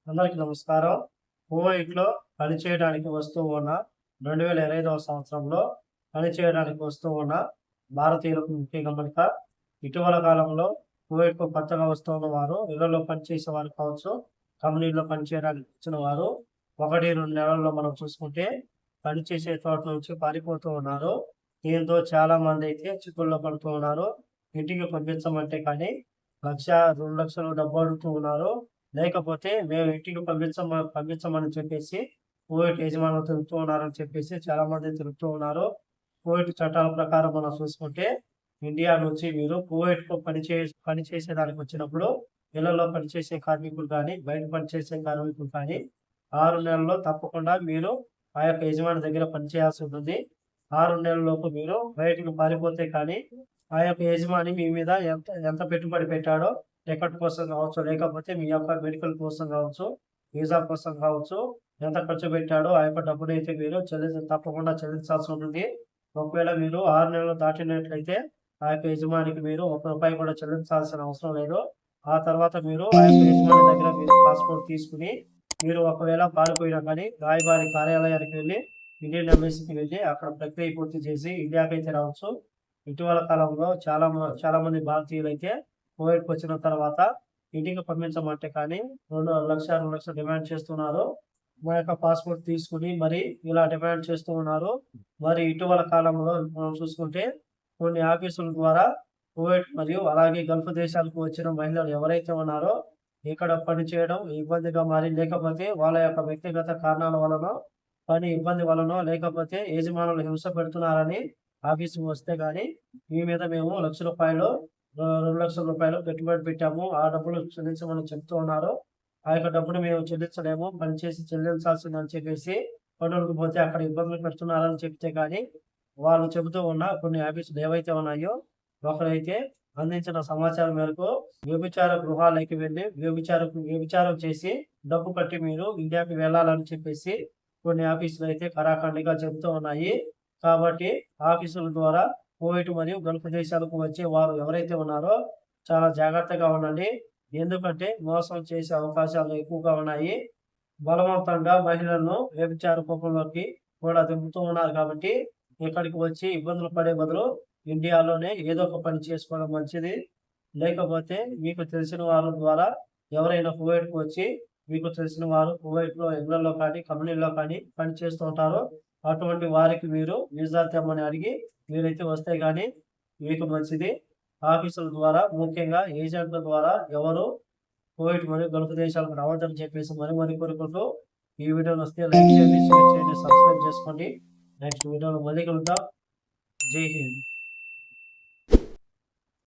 అందరికీ నమస్కారం. కువైట్‌లో పనిచేయడానికి వస్తూ ఉన్న 2025వ సంవత్సరంలో పనిచేయడానికి వస్తూ ఉన్న భారతీయులకు ముఖ్య గమనిక. ఇటీవల కాలంలో కువైట్‌కు కొత్తగా వస్తున్న వారు ఇళ్లలో పనిచేసేవారు కావచ్చు, కంపెనీలో పనిచేయడానికి వచ్చిన వారు 1, 2 నెలల్లో మనం చూసుకుంటే పనిచేసే చోట నుంచి పారిపోతూ ఉన్నారు. దీంతో చాలామంది అయితే చిక్కుల్లో పడుతూ ఉన్నారు. ఇంటికి పంపించమంటే కానీ 1,00,000, 2,00,000 డబ్బు అడుగుతూ ఉన్నారు. లేకపోతే మేము ఇంటికి పంపించమని చెప్పేసి కోవిడ్ యజమానులు తిరుగుతూ ఉన్నారని చెప్పేసి చాలామంది తిరుగుతూ ఉన్నారు. కోవిడ్ చట్టాల ప్రకారం మనం చూసుకుంటే ఇండియా నుంచి మీరు కువైట్‌లో పని చేసేదానికి వచ్చినప్పుడు ఇళ్లలో పనిచేసే కార్మికులు కానీ, బయట పనిచేసే కార్మికులు కానీ 6 నెలల్లో తప్పకుండా మీరు ఆ యొక్క యజమాని దగ్గర పనిచేయాల్సి ఉంటుంది. 6 నెలల్లోపు మీరు బయటకు పారిపోతే కానీ ఆ యొక్క యజమాని మీ మీద ఎంత ఎంత పెట్టుబడి పెట్టాడో టికెట్ కోసం కావచ్చు, లేకపోతే మీ యొక్క మెడికల్ కోసం కావచ్చు, వీసా కోసం కావచ్చు, ఎంత ఖర్చు పెట్టాడో ఆ యొక్క డబ్బునైతే మీరు తప్పకుండా చెల్లించాల్సి ఉంటుంది. ఒకవేళ మీరు 6 నెలలు దాటినట్లయితే ఆ యొక్క యజమానికి మీరు ఒక్క రూపాయి కూడా చెల్లించాల్సిన అవసరం లేదు. ఆ తర్వాత మీరు ఆ యొక్క యజమాని దగ్గర మీరు పాస్‌పోర్ట్ తీసుకొని మీరు ఒకవేళ పారిపోయినా కానీ రాయబారి కార్యాలయానికి వెళ్లి, ఇండియన్ ఎంబసీకి వెళ్లి అక్కడ ప్రక్రియ పూర్తి చేసి ఇండియాకైతే రావచ్చు. ఇటీవల కాలంలో చాలా మంది భారతీయులైతే కువైట్‌కొచ్చిన తర్వాత ఇంటికి పంపించమంటే కానీ 2,00,000, 2,00,000 డిమాండ్ చేస్తున్నారు. మా యొక్క పాస్‌పోర్ట్ తీసుకొని మరి ఇలా డిమాండ్ చేస్తూ ఉన్నారు. మరి ఇటీవల కాలంలో మనం చూసుకుంటే కొన్ని ఆఫీసుల ద్వారా కువైట్ మరియు అలాగే గల్ఫ్ దేశాలకు వచ్చిన మహిళలు ఎవరైతే ఉన్నారో ఇక్కడ పని చేయడం ఇబ్బందిగా మారి, లేకపోతే వాళ్ళ యొక్క వ్యక్తిగత కారణాల వలనో, పని ఇబ్బంది వలనో, లేకపోతే యజమానులు హింస పెడుతున్నారని ఆఫీస్‌కి వస్తే గాని మీ మీద మేము రూ. 1,00,000 2,00,000 పెట్టుబడి పెట్టాము. ఆ డబ్బులు చెల్లించమని చెప్తూ ఉన్నారు. ఆ యొక్క డబ్బును మేము చెల్లించలేము. పనిచేసి చెల్లించాల్సిందని చెప్పేసి పనులకు పోతే అక్కడ ఇబ్బందులు పెడుతున్నారని చెప్తే కానీ, వాళ్ళు చెబుతూ ఉన్న కొన్ని ఆఫీసులు ఏవైతే ఉన్నాయో, ఒకరైతే అందించిన సమాచారం మేరకు వ్యభిచార గృహాలకి వెళ్లి వ్యభిచారం చేసి డబ్బు కట్టి మీరు ఇండియాకి వెళ్ళాలని చెప్పేసి కొన్ని ఆఫీసులైతే ఖరాఖండిగా చెబుతూ ఉన్నాయి. కాబట్టి ఆఫీసుల ద్వారా కువైట్ మరియు గల్ఫ్ దేశాలకు వచ్చే వారు ఎవరైతే ఉన్నారో చాలా జాగ్రత్తగా ఉండండి. ఎందుకంటే మోసం చేసే అవకాశాలు ఎక్కువగా ఉన్నాయి. బలవంతంగా మహిళలను వ్యభిచార కూపంలోకి కూడా దింపుతూ ఉన్నారు కాబట్టి ఇక్కడికి వచ్చి ఇబ్బందులు పడే బదులు ఇండియాలోనే ఏదో ఒక పని చేసుకోవడం మంచిది. లేకపోతే మీకు తెలిసిన వారి ద్వారా ఎవరైనా కువైట్‌కి వచ్చి మీకు తెలిసిన వారు కువైట్‌లో ఇళ్లలో కానీ, కంపెనీల్లో కానీ పని చేస్తూ ఉంటారో అటువంటి వారికి మీరు వీసా తెమ్మని అడిగి మీరైతే వస్తే గాని మీకు మంచిది. ఆఫీసుల ద్వారా ముఖ్యంగా ఏజెంట్ల ద్వారా ఎవరు కువైట్ మరియు గల్ఫ్ దేశాలకు రావద్దని చెప్పేసి మరి కోరుకుంటూ ఈ వీడియో నచ్చితే లైక్ చేయండి, షేర్ చేయండి, సబ్స్క్రైబ్ చేసుకోండి. నెక్స్ట్ వీడియోలో మళ్ళీ కలుద్దాం. జై హింద్.